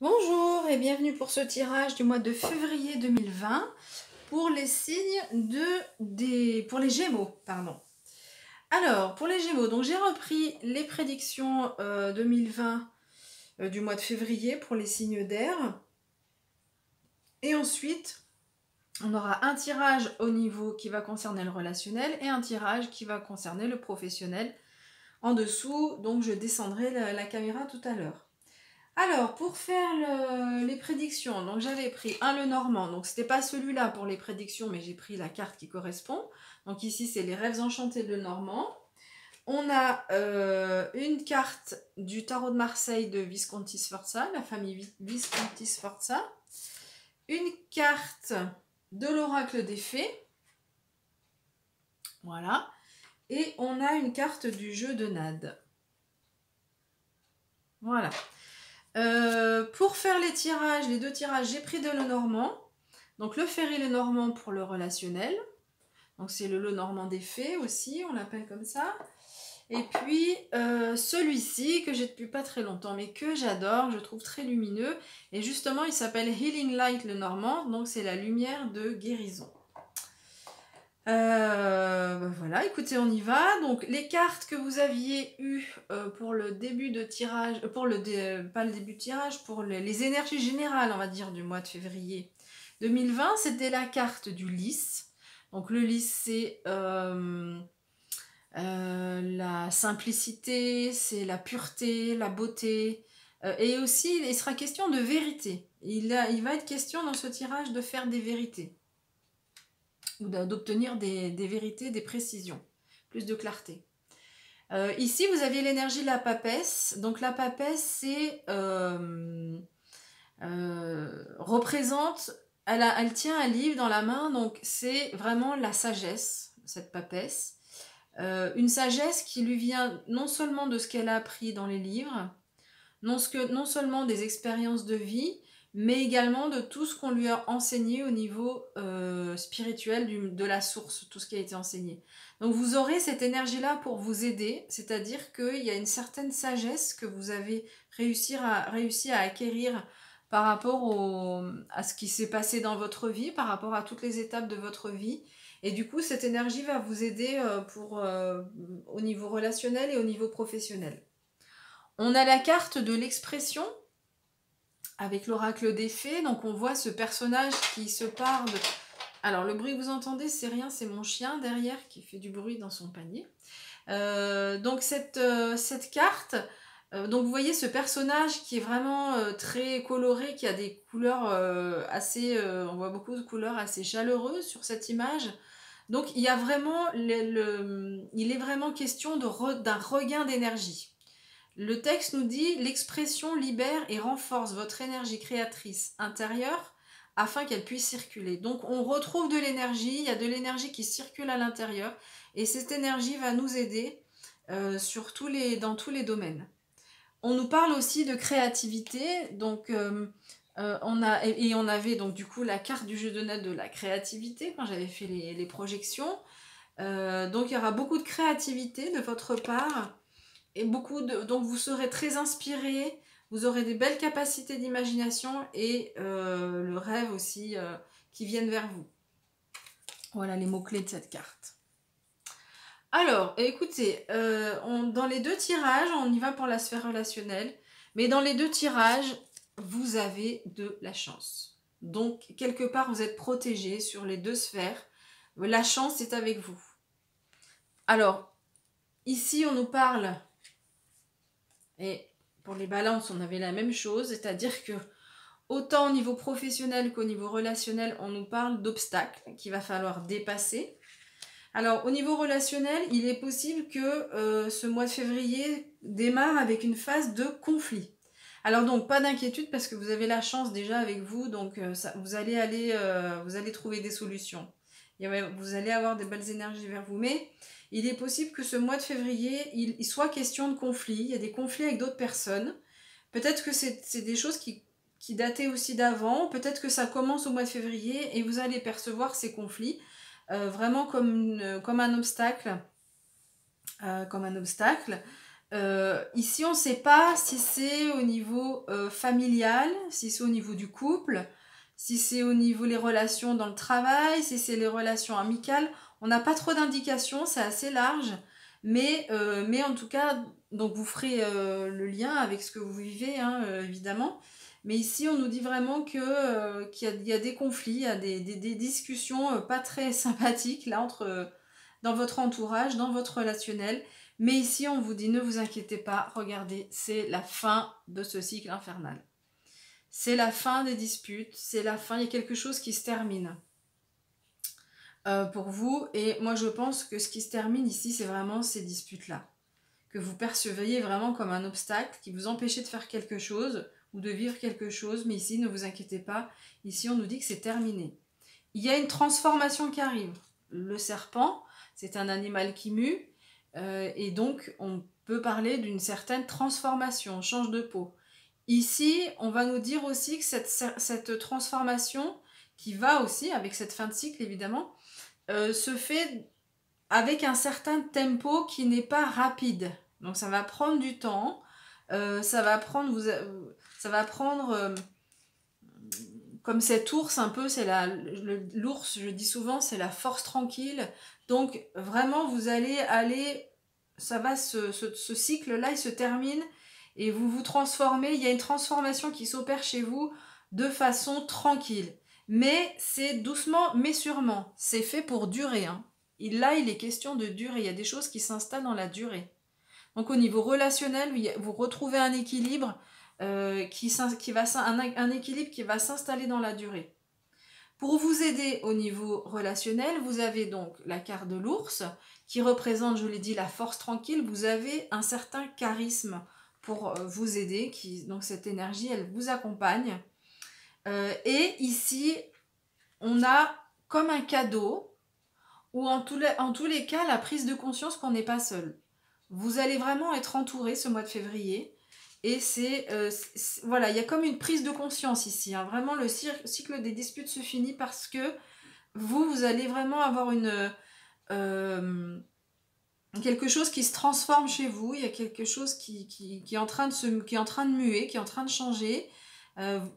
Bonjour et bienvenue pour ce tirage du mois de février 2020 pour les signes pour les Gémeaux, pardon. Alors, pour les Gémeaux, donc j'ai repris les prédictions 2020 du mois de février pour les signes d'air. Et ensuite, on aura un tirage au niveau qui va concerner le relationnel et un tirage qui va concerner le professionnel en dessous. Donc, je descendrai la caméra tout à l'heure. Alors, pour faire les prédictions, donc j'avais pris le Normand, donc c'était pas celui-là pour les prédictions, mais j'ai pris la carte qui correspond. Donc ici, c'est les rêves enchantés de Normand. On a une carte du tarot de Marseille de Visconti Sforza, la famille Visconti Sforza. Une carte de l'oracle des fées. Voilà. Et on a une carte du jeu de Nade. Voilà. Pour faire les tirages, les deux tirages, j'ai pris de Lenormand. Donc le Ferry Lenormand pour le relationnel. Donc c'est le Lenormand des fées aussi, on l'appelle comme ça. Et puis celui-ci que j'ai depuis pas très longtemps, mais que j'adore, je trouve très lumineux. Et justement, il s'appelle Healing Light Lenormand, donc c'est la lumière de guérison. Voilà, écoutez, on y va. Donc les cartes que vous aviez eues pour le début de tirage, pas le début de tirage, pour les énergies générales, on va dire, du mois de février 2020, c'était la carte du lys. Donc le lys, c'est la simplicité, c'est la pureté, la beauté. Et aussi, il sera question de vérité. Il va être question dans ce tirage de faire des vérités ou d'obtenir des vérités, des précisions, plus de clarté. Ici, vous aviez l'énergie de la papesse. Donc la papesse, c'est représente, elle tient un livre dans la main, donc c'est vraiment la sagesse, cette papesse. Une sagesse qui lui vient non seulement de ce qu'elle a appris dans les livres, non seulement des expériences de vie, mais également de tout ce qu'on lui a enseigné au niveau spirituel de la source, tout ce qui a été enseigné. Donc vous aurez cette énergie-là pour vous aider, c'est-à-dire qu'il y a une certaine sagesse que vous avez réussi à acquérir par rapport à ce qui s'est passé dans votre vie, par rapport à toutes les étapes de votre vie. Et du coup, cette énergie va vous aider au niveau relationnel et au niveau professionnel. On a la carte de l'expression avec l'oracle des fées. Donc on voit ce personnage qui se parle. Alors le bruit que vous entendez, c'est rien, c'est mon chien derrière qui fait du bruit dans son panier. Donc cette carte, donc vous voyez ce personnage qui est vraiment très coloré, qui a des couleurs on voit beaucoup de couleurs assez chaleureuses sur cette image. Donc il y a vraiment il est vraiment question d'un regain d'énergie. Le texte nous dit « L'expression libère et renforce votre énergie créatrice intérieure afin qu'elle puisse circuler. » Donc on retrouve de l'énergie, il y a de l'énergie qui circule à l'intérieur et cette énergie va nous aider dans tous les domaines. On nous parle aussi de créativité, donc on avait donc du coup la carte du jeu de Nade de la créativité quand j'avais fait les projections. Donc il y aura beaucoup de créativité de votre part. Et donc vous serez très inspiré, vous aurez des belles capacités d'imagination et le rêve aussi qui viennent vers vous. Voilà les mots-clés de cette carte. Alors, écoutez, dans les deux tirages, on y va pour la sphère relationnelle, mais dans les deux tirages, vous avez de la chance. Donc, quelque part, vous êtes protégé sur les deux sphères. La chance est avec vous. Alors, ici, on nous parle... Et pour les balances, on avait la même chose, c'est-à-dire que autant au niveau professionnel qu'au niveau relationnel, on nous parle d'obstacles qu'il va falloir dépasser. Alors au niveau relationnel, il est possible que ce mois de février démarre avec une phase de conflit. Alors donc pas d'inquiétude parce que vous avez la chance déjà avec vous, donc vous allez trouver des solutions. Vous allez avoir des belles énergies vers vous, mais il est possible que ce mois de février, il soit question de conflit. Il y a des conflits avec d'autres personnes. Peut-être que c'est des choses qui dataient aussi d'avant. Peut-être que ça commence au mois de février et vous allez percevoir ces conflits vraiment comme un obstacle. Ici, on ne sait pas si c'est au niveau familial, si c'est au niveau du couple, si c'est au niveau des relations dans le travail, si c'est les relations amicales. On n'a pas trop d'indications, c'est assez large. Mais en tout cas, donc vous ferez le lien avec ce que vous vivez, hein, évidemment. Mais ici, on nous dit vraiment qu'il y a des conflits, il y a des discussions pas très sympathiques là dans votre entourage, dans votre relationnel. Mais ici, on vous dit, ne vous inquiétez pas, regardez, c'est la fin de ce cycle infernal. C'est la fin des disputes, c'est la fin, il y a quelque chose qui se termine pour vous. Et moi, je pense que ce qui se termine ici, c'est vraiment ces disputes-là. Que vous perceviez vraiment comme un obstacle qui vous empêchait de faire quelque chose ou de vivre quelque chose. Mais ici, ne vous inquiétez pas, ici, on nous dit que c'est terminé. Il y a une transformation qui arrive. Le serpent, c'est un animal qui mue. Et donc, on peut parler d'une certaine transformation, on change de peau. Ici, on va nous dire aussi que cette transformation, qui va aussi avec cette fin de cycle évidemment, se fait avec un certain tempo qui n'est pas rapide. Donc ça va prendre du temps, ça va prendre, comme cet ours un peu, c'est l'ours, je dis souvent, c'est la force tranquille. Donc vraiment, vous allez aller, ce cycle-là, il se termine et vous vous transformez. Il y a une transformation qui s'opère chez vous de façon tranquille. Mais c'est doucement, mais sûrement. C'est fait pour durer. Hein. Là, il est question de durée. Il y a des choses qui s'installent dans la durée. Donc au niveau relationnel, vous retrouvez un équilibre un équilibre qui va s'installer dans la durée. Pour vous aider au niveau relationnel, vous avez donc la carte de l'ours qui représente, je l'ai dit, la force tranquille. Vous avez un certain charisme pour vous aider, donc cette énergie, elle vous accompagne. Et ici, on a comme un cadeau, ou en tous les cas, la prise de conscience qu'on n'est pas seul. Vous allez vraiment être entouré ce mois de février. Et voilà, il y a comme une prise de conscience ici. Hein. Vraiment, le cycle des disputes se finit parce que vous allez vraiment avoir quelque chose qui se transforme chez vous. Il y a quelque chose qui est en train de muer, qui est en train de changer.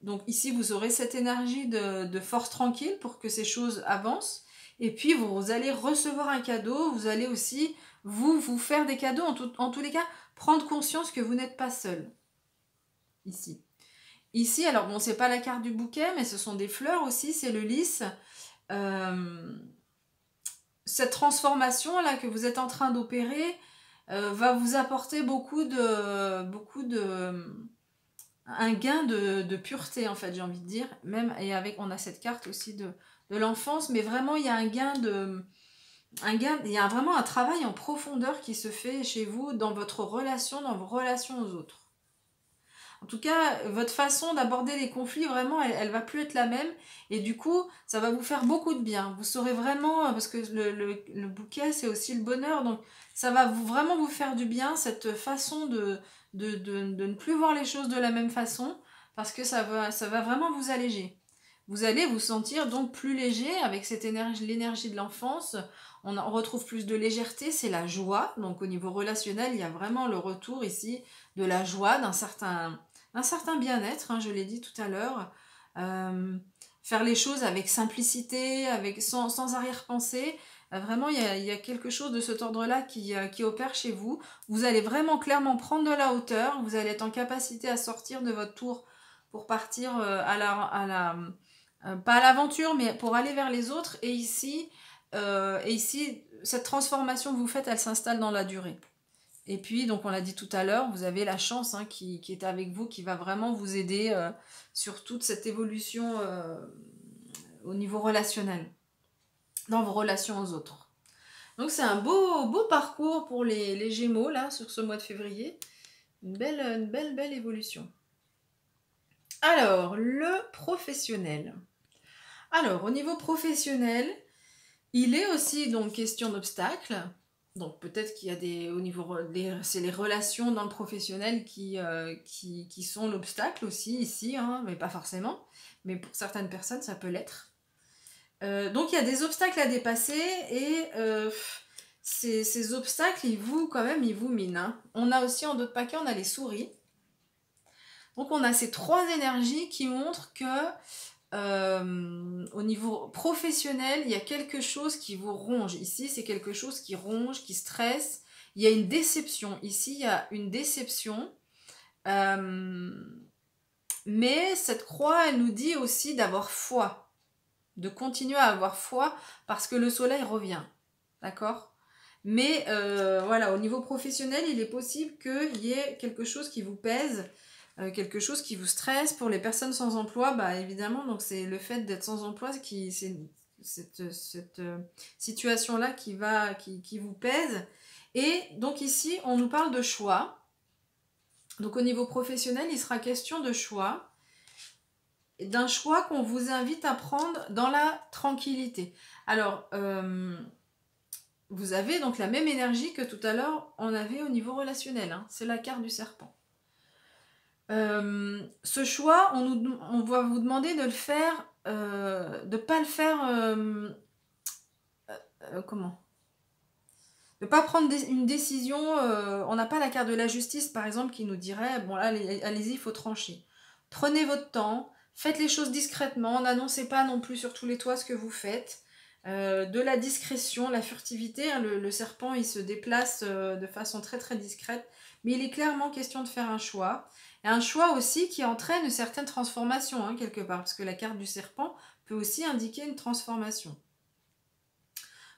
Donc ici, vous aurez cette énergie de force tranquille pour que ces choses avancent. Et puis, vous allez recevoir un cadeau. Vous allez aussi, vous faire des cadeaux. En tous les cas, prendre conscience que vous n'êtes pas seul. Ici, alors bon, c'est pas la carte du bouquet, mais ce sont des fleurs aussi, c'est le lys. Cette transformation-là que vous êtes en train d'opérer va vous apporter un gain de pureté, en fait, j'ai envie de dire. Même, et on a cette carte aussi de l'enfance, mais vraiment, il y a il y a vraiment un travail en profondeur qui se fait chez vous dans votre relation, dans vos relations aux autres. En tout cas, votre façon d'aborder les conflits, vraiment, elle va plus être la même. Et du coup, ça va vous faire beaucoup de bien. Vous saurez vraiment, parce que le bouquet, c'est aussi le bonheur. Donc, ça va vraiment vous faire du bien, cette façon de ne plus voir les choses de la même façon. Parce que ça va vraiment vous alléger. Vous allez vous sentir donc plus léger avec l'énergie de l'enfance. On retrouve plus de légèreté, c'est la joie. Donc au niveau relationnel, il y a vraiment le retour ici de la joie, d'un certain bien-être, hein, je l'ai dit tout à l'heure. Faire les choses avec simplicité, sans arrière-pensée. Vraiment, il y a quelque chose de cet ordre-là qui opère chez vous. Vous allez vraiment clairement prendre de la hauteur. Vous allez être en capacité à sortir de votre tour pour partir pas à l'aventure, mais pour aller vers les autres. Et ici, cette transformation que vous faites, elle s'installe dans la durée. Et puis, donc on l'a dit tout à l'heure, vous avez la chance hein, qui est avec vous, qui va vraiment vous aider sur toute cette évolution au niveau relationnel, dans vos relations aux autres. Donc c'est un beau parcours pour les Gémeaux, là, sur ce mois de février. Une belle évolution. Alors, le professionnel. Alors, au niveau professionnel, il est aussi donc question d'obstacles. Donc peut-être qu'il y a c'est les relations dans le professionnel qui sont l'obstacle aussi ici, hein, mais pas forcément. Mais pour certaines personnes, ça peut l'être. Donc il y a des obstacles à dépasser et ces obstacles, quand même, ils vous minent, hein. On a aussi en d'autres paquets, on a les souris. Donc on a ces trois énergies qui montrent que au niveau professionnel, il y a quelque chose qui vous ronge. Ici, c'est quelque chose qui ronge, qui stresse. Il y a une déception. Ici, il y a une déception. Mais cette croix, elle nous dit aussi d'avoir foi, de continuer à avoir foi parce que le soleil revient. D'accord ? Mais voilà, au niveau professionnel, il est possible qu'il y ait quelque chose qui vous pèse, quelque chose qui vous stresse. Pour les personnes sans emploi, bah évidemment, donc c'est le fait d'être sans emploi c'est cette situation-là qui vous pèse. Et donc ici, on nous parle de choix. Donc au niveau professionnel, il sera question de choix, d'un choix qu'on vous invite à prendre dans la tranquillité. Alors, vous avez donc la même énergie que tout à l'heure on avait au niveau relationnel, hein. C'est la carte du serpent. Ce choix, on va vous demander de le faire, de pas le faire, comment ? De pas prendre une décision, on n'a pas la carte de la justice par exemple qui nous dirait, bon là allez-y, il faut trancher. Prenez votre temps, faites les choses discrètement, n'annoncez pas non plus sur tous les toits ce que vous faites. De la discrétion, la furtivité, hein, le serpent il se déplace de façon très très discrète, mais il est clairement question de faire un choix. Et un choix aussi qui entraîne une certaine transformation, hein, quelque part, parce que la carte du serpent peut aussi indiquer une transformation.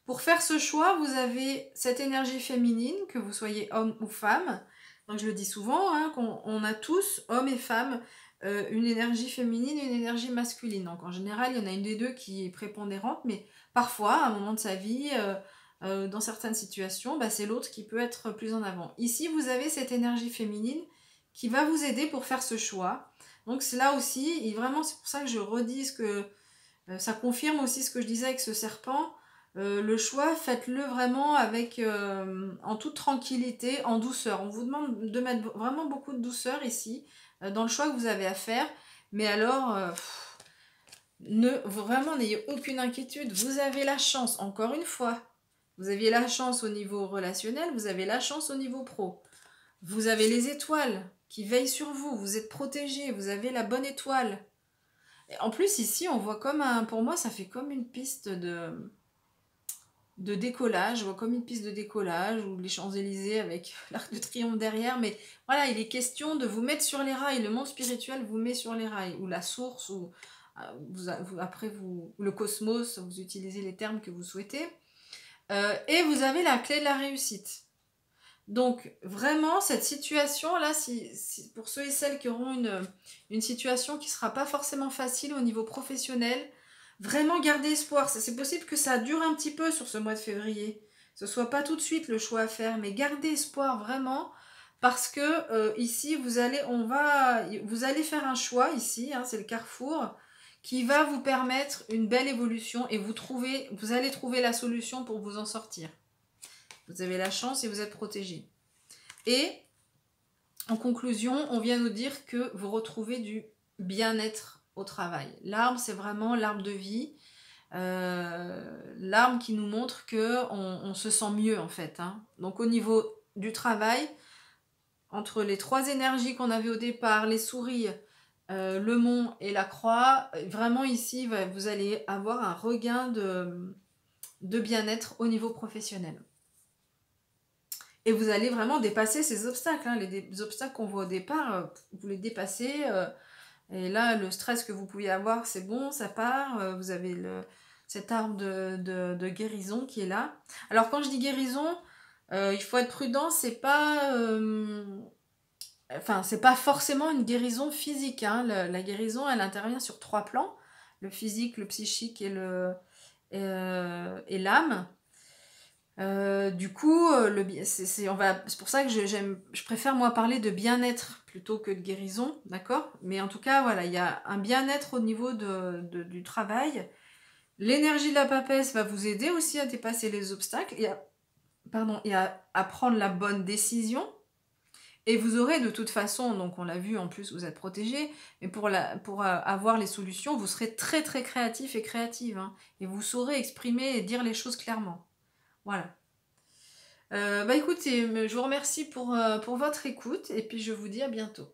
Pour faire ce choix, vous avez cette énergie féminine, que vous soyez homme ou femme. Donc je le dis souvent, hein, qu'on a tous, hommes et femmes, une énergie féminine et une énergie masculine. Donc en général, il y en a une des deux qui est prépondérante, mais parfois, à un moment de sa vie, dans certaines situations, bah, c'est l'autre qui peut être plus en avant. Ici, vous avez cette énergie féminine qui va vous aider pour faire ce choix. Donc c'est là aussi, et vraiment c'est pour ça que je redis que ça confirme aussi ce que je disais avec ce serpent. Le choix, faites-le vraiment avec, en toute tranquillité, en douceur. On vous demande de mettre vraiment beaucoup de douceur ici, dans le choix que vous avez à faire. Mais alors, vraiment, n'ayez aucune inquiétude. Vous avez la chance, encore une fois. Vous aviez la chance au niveau relationnel, vous avez la chance au niveau pro. Vous avez les étoiles qui veillent sur vous, vous êtes protégé, vous avez la bonne étoile. Et en plus, ici, on voit pour moi, ça fait comme une piste de décollage, je vois comme une piste de décollage, ou les Champs-Élysées avec l'Arc de Triomphe derrière, mais voilà, il est question de vous mettre sur les rails, le monde spirituel vous met sur les rails, ou la source, ou le cosmos, vous utilisez les termes que vous souhaitez, et vous avez la clé de la réussite. Donc vraiment, cette situation-là, pour ceux et celles qui auront une situation qui ne sera pas forcément facile au niveau professionnel, vraiment gardez espoir. C'est possible que ça dure un petit peu sur ce mois de février. Ce ne soit pas tout de suite le choix à faire, mais gardez espoir vraiment, parce que ici, vous allez faire un choix, ici, hein, c'est le carrefour, qui va vous permettre une belle évolution et vous allez trouver la solution pour vous en sortir. Vous avez la chance et vous êtes protégé. Et en conclusion, on vient nous dire que vous retrouvez du bien-être au travail. L'arbre, c'est vraiment l'arbre de vie. L'arbre qui nous montre qu'on se sent mieux en fait, hein. Donc au niveau du travail, entre les trois énergies qu'on avait au départ, les souris, le mont et la croix, vraiment ici, vous allez avoir un regain de bien-être au niveau professionnel. Et vous allez vraiment dépasser ces obstacles, hein. Les obstacles qu'on voit au départ, vous les dépassez. Et là, le stress que vous pouviez avoir, c'est bon, ça part. Vous avez cet arbre de guérison qui est là. Alors quand je dis guérison, il faut être prudent, c'est pas forcément une guérison physique, hein. La guérison, elle intervient sur 3 plans: le physique, le psychique et l'âme. Du coup, c'est pour ça que je préfère moi parler de bien-être plutôt que de guérison, d'accord? Mais en tout cas, voilà, il y a un bien-être au niveau du travail. L'énergie de la papesse va vous aider aussi à dépasser les obstacles et à prendre la bonne décision. Et vous aurez de toute façon, donc on l'a vu, en plus vous êtes protégé, mais pour avoir les solutions, vous serez très très créatif et créative, hein, et vous saurez exprimer et dire les choses clairement. Voilà. Écoutez, je vous remercie pour votre écoute et puis je vous dis à bientôt.